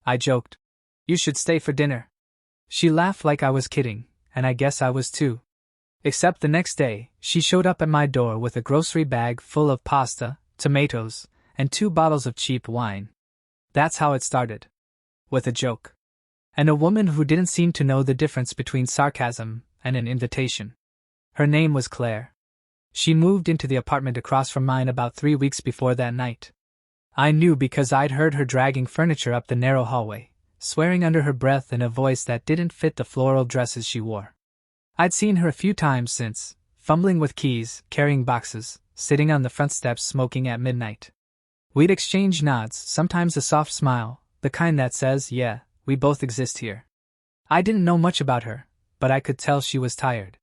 I joked. You should stay for dinner. She laughed like I was kidding, and I guess I was too. Except the next day, she showed up at my door with a grocery bag full of pasta, tomatoes, and 2 bottles of cheap wine. That's how it started. With a joke. And a woman who didn't seem to know the difference between sarcasm and an invitation. Her name was Claire. She moved into the apartment across from mine about 3 weeks before that night. I knew because I'd heard her dragging furniture up the narrow hallway, swearing under her breath in a voice that didn't fit the floral dresses she wore. I'd seen her a few times since, fumbling with keys, carrying boxes, sitting on the front steps smoking at midnight. We'd exchange nods, sometimes a soft smile, the kind that says, yeah, we both exist here. I didn't know much about her, but I could tell she was tired.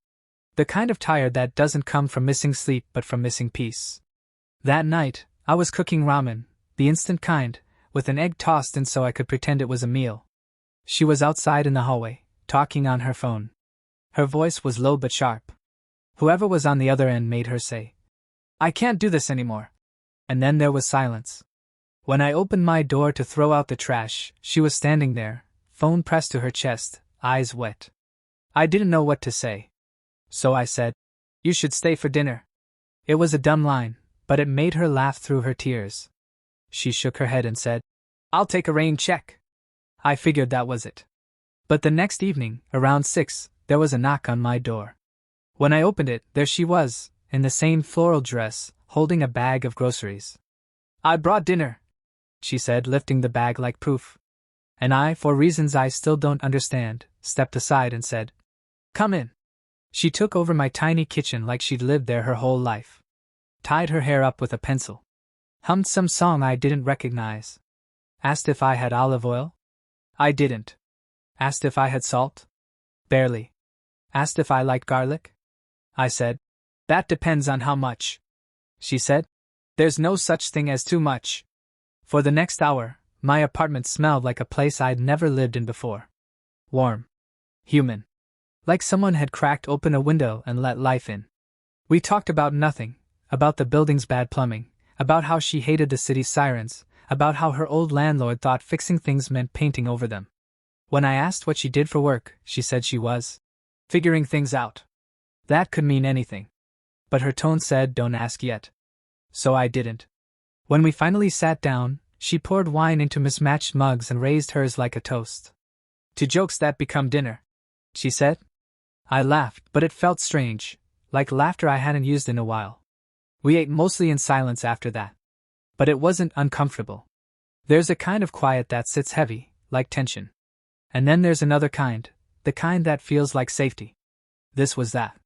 The kind of tired that doesn't come from missing sleep but from missing peace. That night, I was cooking ramen, the instant kind, with an egg tossed in so I could pretend it was a meal. She was outside in the hallway, talking on her phone. Her voice was low but sharp. Whoever was on the other end made her say, "I can't do this anymore." And then there was silence. When I opened my door to throw out the trash, she was standing there, phone pressed to her chest, eyes wet. I didn't know what to say. So I said, "You should stay for dinner." It was a dumb line, but it made her laugh through her tears. She shook her head and said, "I'll take a rain check." I figured that was it. But the next evening, around 6, there was a knock on my door. When I opened it, there she was, in the same floral dress, holding a bag of groceries. "I brought dinner," she said, lifting the bag like proof. And I, for reasons I still don't understand, stepped aside and said, "Come in." She took over my tiny kitchen like she'd lived there her whole life. Tied her hair up with a pencil. Hummed some song I didn't recognize. Asked if I had olive oil. I didn't. Asked if I had salt. Barely. Asked if I liked garlic. I said, "That depends on how much." She said, "There's no such thing as too much." For the next hour, my apartment smelled like a place I'd never lived in before. Warm. Human. Like someone had cracked open a window and let life in. We talked about nothing, about the building's bad plumbing, about how she hated the city's sirens, about how her old landlord thought fixing things meant painting over them. When I asked what she did for work, she said she was figuring things out. That could mean anything. But her tone said, "Don't ask yet." So I didn't. When we finally sat down, she poured wine into mismatched mugs and raised hers like a toast. "To jokes that become dinner," she said. I laughed, but it felt strange, like laughter I hadn't used in a while. We ate mostly in silence after that. But it wasn't uncomfortable. There's a kind of quiet that sits heavy, like tension. And then there's another kind, the kind that feels like safety. This was that.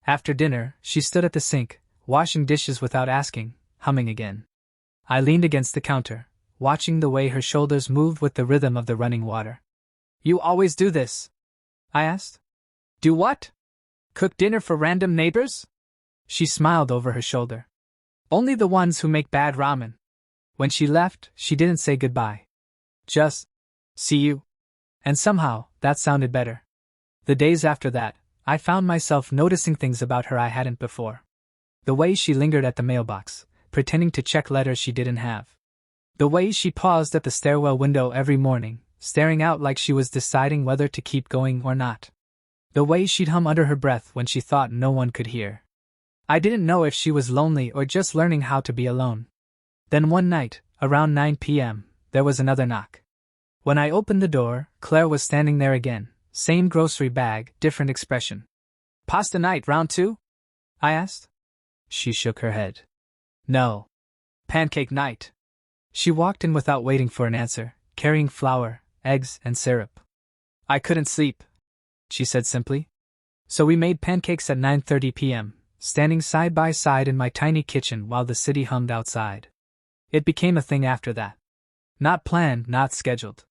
After dinner, she stood at the sink, washing dishes without asking, humming again. I leaned against the counter, watching the way her shoulders moved with the rhythm of the running water. "You always do this?" I asked. "Do what? Cook dinner for random neighbors?" She smiled over her shoulder. "Only the ones who make bad ramen." When she left, she didn't say goodbye. Just, "See you." And somehow, that sounded better. The days after that, I found myself noticing things about her I hadn't before. The way she lingered at the mailbox, pretending to check letters she didn't have. The way she paused at the stairwell window every morning, staring out like she was deciding whether to keep going or not. The way she'd hum under her breath when she thought no one could hear. I didn't know if she was lonely or just learning how to be alone. Then one night, around 9 p.m., there was another knock. When I opened the door, Claire was standing there again, same grocery bag, different expression. "Pasta night, round 2? I asked. She shook her head. "No. Pancake night." She walked in without waiting for an answer, carrying flour, eggs, and syrup. "I couldn't sleep," she said simply. So we made pancakes at 9:30 p.m., standing side by side in my tiny kitchen while the city hummed outside. It became a thing after that. Not planned, not scheduled.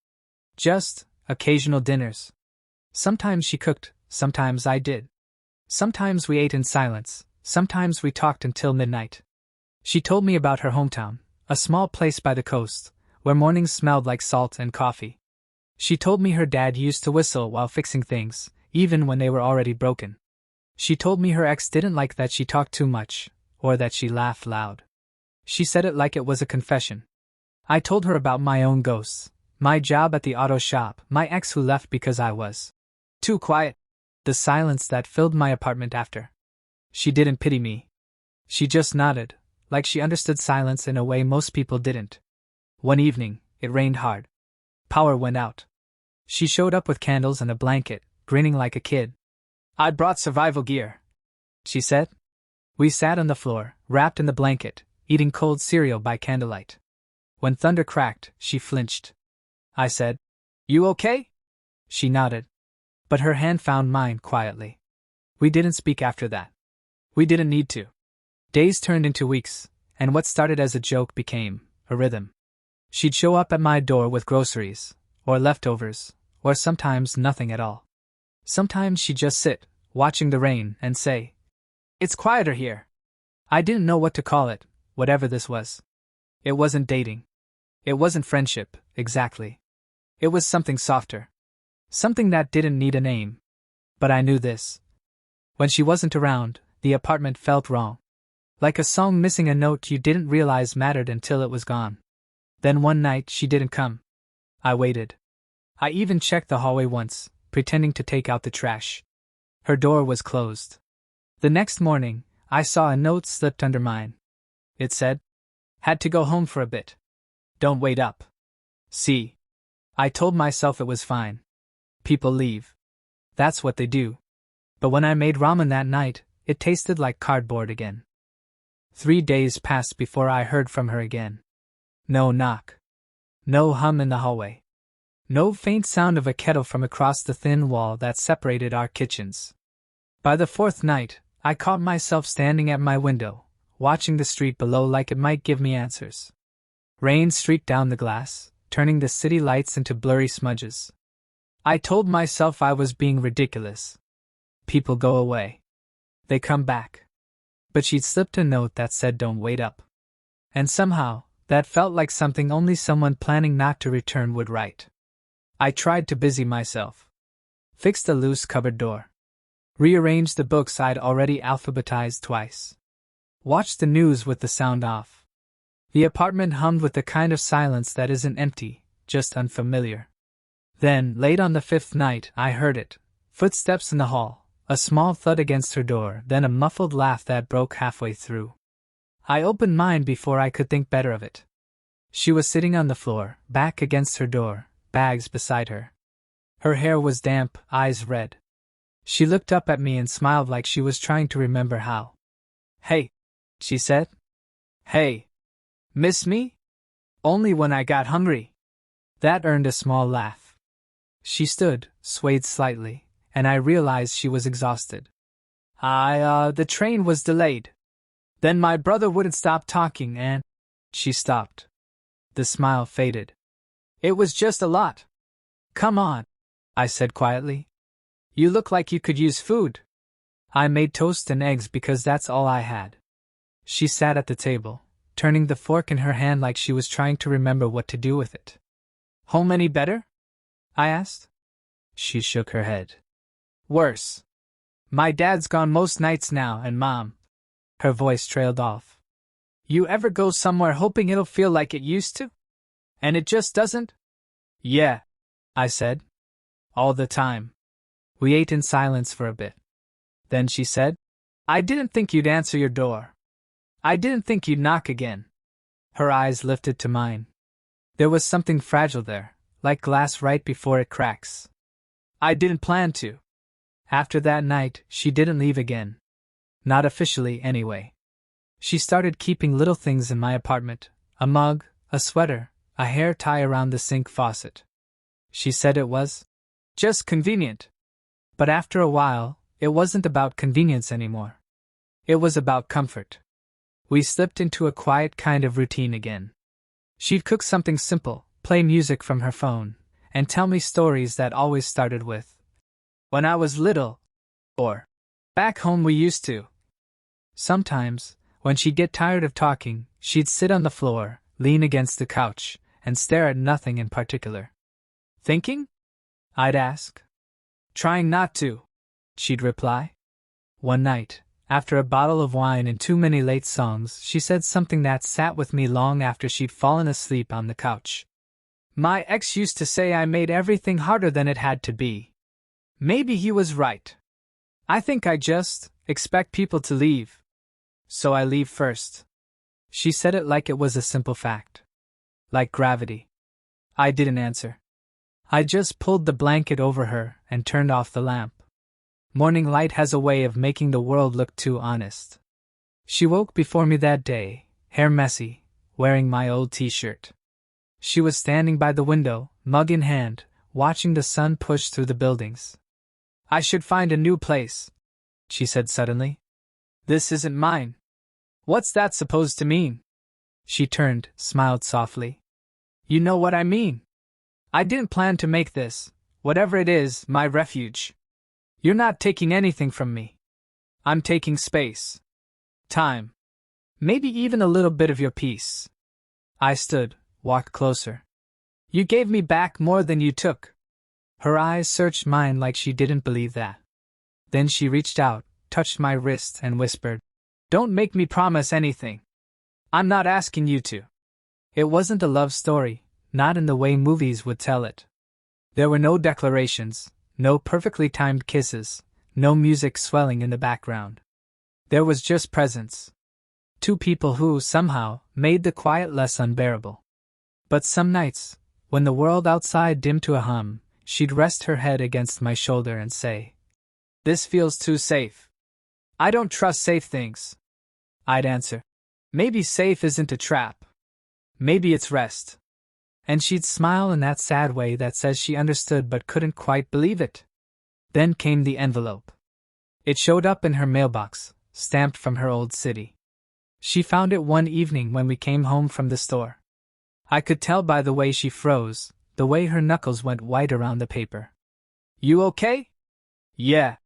Just occasional dinners. Sometimes she cooked, sometimes I did. Sometimes we ate in silence, sometimes we talked until midnight. She told me about her hometown, a small place by the coast, where mornings smelled like salt and coffee. She told me her dad used to whistle while fixing things, even when they were already broken. She told me her ex didn't like that she talked too much, or that she laughed loud. She said it like it was a confession. I told her about my own ghosts, My job at the auto shop, my ex who left because I was too quiet. The silence that filled my apartment after. She didn't pity me. She just nodded, like she understood silence in a way most people didn't. One evening, it rained hard. Power went out. She showed up with candles and a blanket, grinning like a kid. "I brought survival gear," she said. We sat on the floor, wrapped in the blanket, eating cold cereal by candlelight. When thunder cracked, she flinched. I said, "You okay?" She nodded. But her hand found mine quietly. We didn't speak after that. We didn't need to. Days turned into weeks, and what started as a joke became a rhythm. She'd show up at my door with groceries, or leftovers, or sometimes nothing at all. Sometimes she'd just sit, watching the rain, and say, "It's quieter here." I didn't know what to call it, whatever this was. It wasn't dating. It wasn't friendship, exactly. It was something softer. Something that didn't need a name. But I knew this. When she wasn't around, the apartment felt wrong. Like a song missing a note you didn't realize mattered until it was gone. Then one night she didn't come. I waited. I even checked the hallway once, pretending to take out the trash. Her door was closed. The next morning, I saw a note slipped under mine. It said, "Had to go home for a bit. Don't wait up." See. I told myself it was fine. People leave. That's what they do. But when I made ramen that night, it tasted like cardboard again. 3 days passed before I heard from her again. No knock. No hum in the hallway. No faint sound of a kettle from across the thin wall that separated our kitchens. By the 4th night, I caught myself standing at my window, watching the street below like it might give me answers. Rain streaked down the glass, turning the city lights into blurry smudges. I told myself I was being ridiculous. People go away. They come back. But she'd slipped a note that said "Don't wait up." And somehow, that felt like something only someone planning not to return would write. I tried to busy myself. Fixed a loose cupboard door. Rearranged the books I'd already alphabetized twice. Watched the news with the sound off. The apartment hummed with the kind of silence that isn't empty, just unfamiliar. Then, late on the 5th night, I heard it. Footsteps in the hall, a small thud against her door, then a muffled laugh that broke halfway through. I opened mine before I could think better of it. She was sitting on the floor, back against her door, bags beside her. Her hair was damp, eyes red. She looked up at me and smiled like she was trying to remember how. "Hey," she said. "Hey. Miss me?" "Only when I got hungry." That earned a small laugh. She stood, swayed slightly, and I realized she was exhausted. The train was delayed. Then my brother wouldn't stop talking and..." She stopped. The smile faded. "It was just a lot." "Come on," I said quietly. "You look like you could use food." I made toast and eggs because that's all I had. She sat at the table, turning the fork in her hand like she was trying to remember what to do with it. "Home any better?" I asked. She shook her head. "Worse. My dad's gone most nights now, and Mom..." Her voice trailed off. "You ever go somewhere hoping it'll feel like it used to? And it just doesn't?" "Yeah," I said. "All the time." We ate in silence for a bit. Then she said, "I didn't think you'd answer your door. I didn't think you'd knock again." Her eyes lifted to mine. There was something fragile there, like glass right before it cracks. "I didn't plan to." After that night, she didn't leave again. Not officially, anyway. She started keeping little things in my apartment, a mug, a sweater, a hair tie around the sink faucet. She said it was just convenient. But after a while, it wasn't about convenience anymore. It was about comfort. We slipped into a quiet kind of routine again. She'd cook something simple, play music from her phone, and tell me stories that always started with, "When I was little," or "Back home we used to." Sometimes, when she'd get tired of talking, she'd sit on the floor, lean against the couch, and stare at nothing in particular. "Thinking?" I'd ask. "Trying not to," she'd reply. One night, after a bottle of wine and too many late songs, she said something that sat with me long after she'd fallen asleep on the couch. My ex used to say I made everything harder than it had to be. Maybe he was right. I think I just expect people to leave. So I leave first. She said it like it was a simple fact. Like gravity. I didn't answer. I just pulled the blanket over her and turned off the lamp. Morning light has a way of making the world look too honest. She woke before me that day, hair messy, wearing my old t-shirt. She was standing by the window, mug in hand, watching the sun push through the buildings. I should find a new place, she said suddenly. This isn't mine. What's that supposed to mean? She turned, smiled softly. You know what I mean. I didn't plan to make this, whatever it is, my refuge. You're not taking anything from me. I'm taking space. Time. Maybe even a little bit of your peace. I stood, walked closer. You gave me back more than you took. Her eyes searched mine like she didn't believe that. Then she reached out, touched my wrist, and whispered, Don't make me promise anything. I'm not asking you to. It wasn't a love story, not in the way movies would tell it. There were no declarations, no perfectly timed kisses, no music swelling in the background. There was just presence. Two people who, somehow, made the quiet less unbearable. But some nights, when the world outside dimmed to a hum, she'd rest her head against my shoulder and say, This feels too safe. I don't trust safe things. I'd answer, Maybe safe isn't a trap. Maybe it's rest. And she'd smile in that sad way that says she understood but couldn't quite believe it. Then came the envelope. It showed up in her mailbox, stamped from her old city. She found it one evening when we came home from the store. I could tell by the way she froze, the way her knuckles went white around the paper. You okay? Yeah,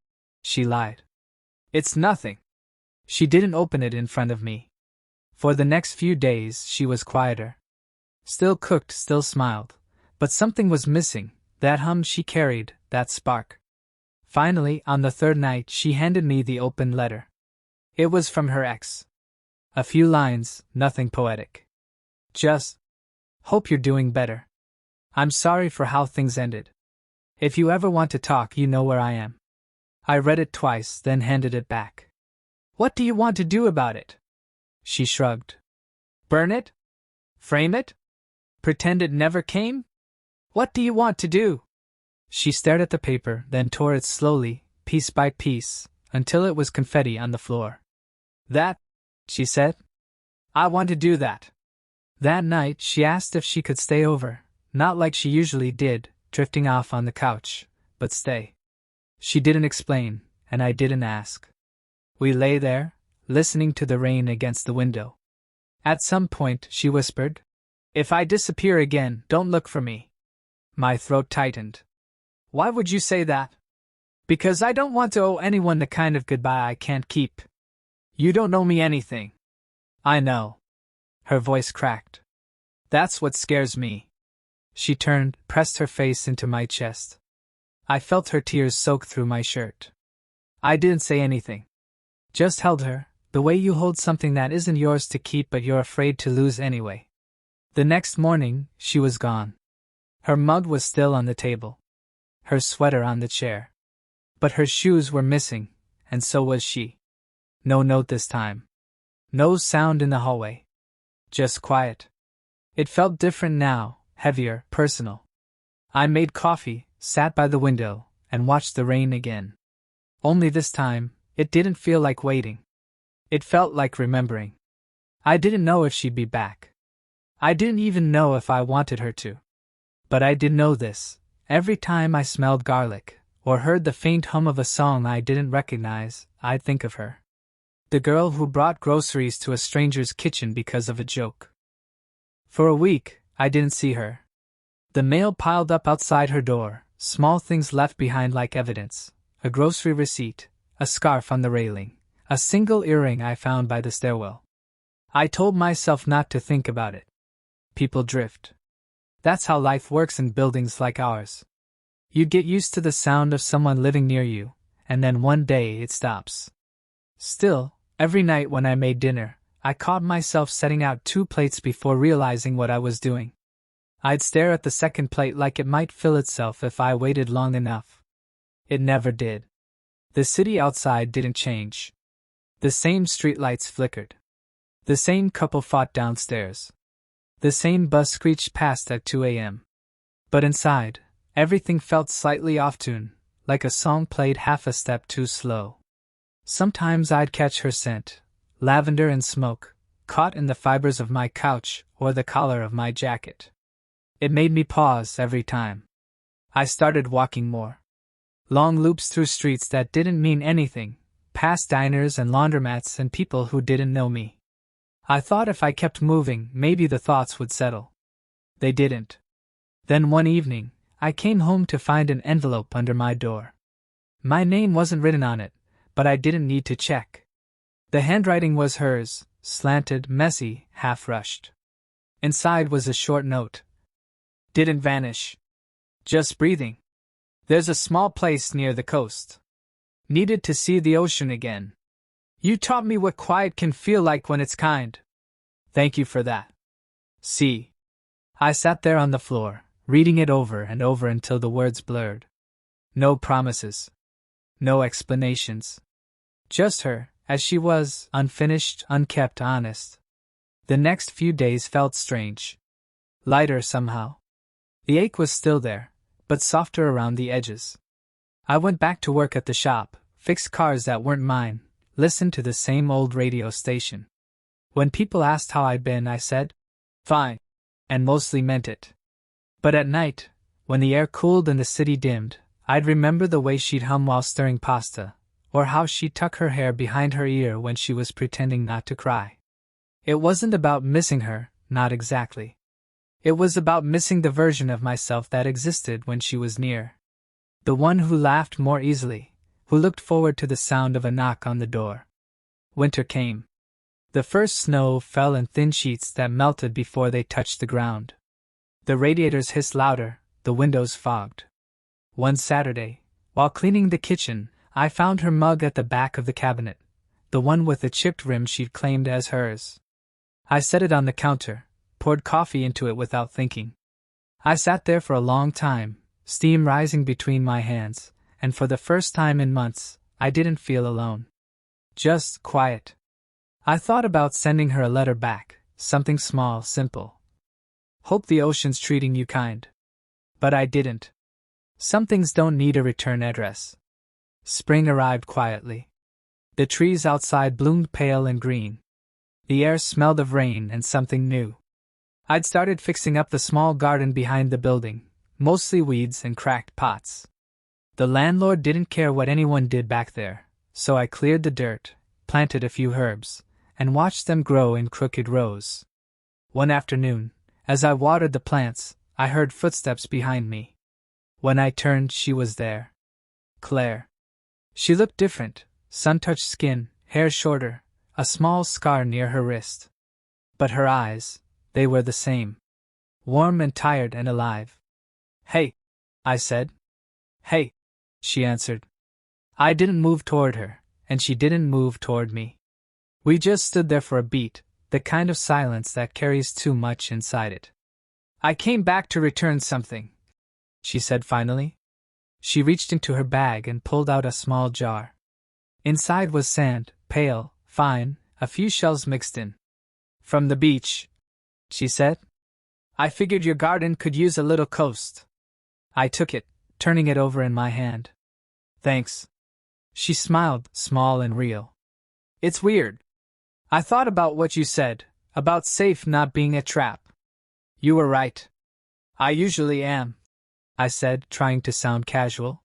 she lied. It's nothing. She didn't open it in front of me. For the next few days she was quieter. Still cooked, still smiled, but something was missing, that hum she carried, that spark. Finally, on the third night, she handed me the open letter. It was from her ex. A few lines, nothing poetic. Just, hope you're doing better. I'm sorry for how things ended. If you ever want to talk, you know where I am. I read it twice, then handed it back. What do you want to do about it? She shrugged. Burn it? Frame it? Pretend it never came? What do you want to do? She stared at the paper, then tore it slowly, piece by piece, until it was confetti on the floor. That, she said. I want to do that. That night she asked if she could stay over, not like she usually did, drifting off on the couch, but stay. She didn't explain, and I didn't ask. We lay there, listening to the rain against the window. At some point she whispered, If I disappear again, don't look for me. My throat tightened. Why would you say that? Because I don't want to owe anyone the kind of goodbye I can't keep. You don't owe me anything. I know. Her voice cracked. That's what scares me. She turned, pressed her face into my chest. I felt her tears soak through my shirt. I didn't say anything. Just held her, the way you hold something that isn't yours to keep but you're afraid to lose anyway. The next morning, she was gone. Her mug was still on the table. Her sweater on the chair. But her shoes were missing, and so was she. No note this time. No sound in the hallway. Just quiet. It felt different now, heavier, personal. I made coffee, sat by the window, and watched the rain again. Only this time, it didn't feel like waiting. It felt like remembering. I didn't know if she'd be back. I didn't even know if I wanted her to. But I did know this. Every time I smelled garlic, or heard the faint hum of a song I didn't recognize, I'd think of her. The girl who brought groceries to a stranger's kitchen because of a joke. For a week, I didn't see her. The mail piled up outside her door, small things left behind like evidence, a grocery receipt, a scarf on the railing, a single earring I found by the stairwell. I told myself not to think about it. People drift. That's how life works in buildings like ours. You get used to the sound of someone living near you, and then one day it stops. Still, every night when I made dinner, I caught myself setting out 2 plates before realizing what I was doing. I'd stare at the second plate like it might fill itself if I waited long enough. It never did. The city outside didn't change. The same streetlights flickered. The same couple fought downstairs. The same bus screeched past at 2 a.m. But inside, everything felt slightly off-tune, like a song played half a step too slow. Sometimes I'd catch her scent, lavender and smoke, caught in the fibers of my couch or the collar of my jacket. It made me pause every time. I started walking more. Long loops through streets that didn't mean anything, past diners and laundromats and people who didn't know me. I thought if I kept moving, maybe the thoughts would settle. They didn't. Then one evening, I came home to find an envelope under my door. My name wasn't written on it, but I didn't need to check. The handwriting was hers, slanted, messy, half-rushed. Inside was a short note. Didn't vanish. Just breathing. There's a small place near the coast. Needed to see the ocean again. You taught me what quiet can feel like when it's kind. Thank you for that. See. I sat there on the floor, reading it over and over until the words blurred. No promises. No explanations. Just her, as she was, unfinished, unkept, honest. The next few days felt strange. Lighter somehow. The ache was still there, but softer around the edges. I went back to work at the shop, fixed cars that weren't mine, listened to the same old radio station. When people asked how I'd been, I said, fine, and mostly meant it. But at night, when the air cooled and the city dimmed, I'd remember the way she'd hum while stirring pasta, or how she'd tuck her hair behind her ear when she was pretending not to cry. It wasn't about missing her, not exactly. It was about missing the version of myself that existed when she was near. The one who laughed more easily, who looked forward to the sound of a knock on the door. Winter came. The first snow fell in thin sheets that melted before they touched the ground. The radiators hissed louder, the windows fogged. One Saturday, while cleaning the kitchen, I found her mug at the back of the cabinet, the one with the chipped rim she'd claimed as hers. I set it on the counter, poured coffee into it without thinking. I sat there for a long time, steam rising between my hands, and for the first time in months, I didn't feel alone. Just quiet. I thought about sending her a letter back, something small, simple. Hope the ocean's treating you kind. But I didn't. Some things don't need a return address. Spring arrived quietly. The trees outside bloomed pale and green. The air smelled of rain and something new. I'd started fixing up the small garden behind the building, mostly weeds and cracked pots. The landlord didn't care what anyone did back there, so I cleared the dirt, planted a few herbs, and watched them grow in crooked rows. One afternoon, as I watered the plants, I heard footsteps behind me. When I turned, she was there. Claire. She looked different, sun-touched skin, hair shorter, a small scar near her wrist. But her eyes, they were the same. Warm and tired and alive. Hey, I said. Hey, she answered. I didn't move toward her, and she didn't move toward me. We just stood there for a beat, the kind of silence that carries too much inside it. I came back to return something, she said finally. She reached into her bag and pulled out a small jar. Inside was sand, pale, fine, a few shells mixed in. From the beach, she said. I figured your garden could use a little coast. I took it, turning it over in my hand. Thanks. She smiled, small and real. It's weird. I thought about what you said, about safe not being a trap. You were right. I usually am, I said, trying to sound casual.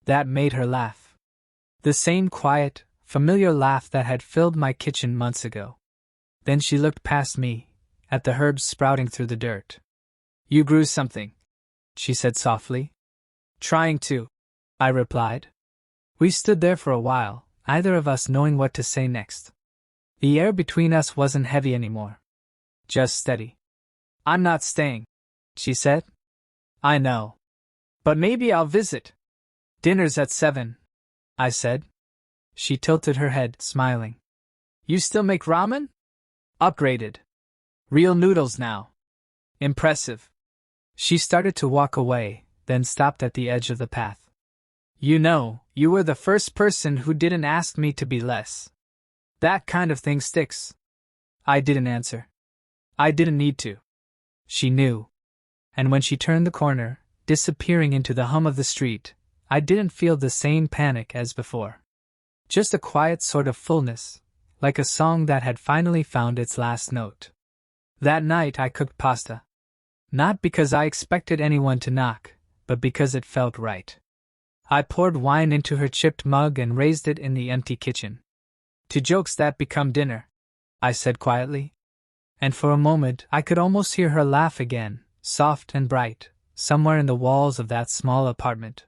That made her laugh. The same quiet, familiar laugh that had filled my kitchen months ago. Then she looked past me, at the herbs sprouting through the dirt. You grew something, she said softly. Trying to, I replied. We stood there for a while, neither of us knowing what to say next. The air between us wasn't heavy anymore. Just steady. I'm not staying, she said. I know. But maybe I'll visit. Dinner's at 7, I said. She tilted her head, smiling. You still make ramen? Upgraded. Real noodles now. Impressive. She started to walk away, then stopped at the edge of the path. You know, you were the first person who didn't ask me to be less. That kind of thing sticks. I didn't answer. I didn't need to. She knew. And when she turned the corner, disappearing into the hum of the street, I didn't feel the same panic as before. Just a quiet sort of fullness, like a song that had finally found its last note. That night I cooked pasta. Not because I expected anyone to knock, but because it felt right. I poured wine into her chipped mug and raised it in the empty kitchen. To jokes that become dinner, I said quietly. And for a moment I could almost hear her laugh again, soft and bright, somewhere in the walls of that small apartment.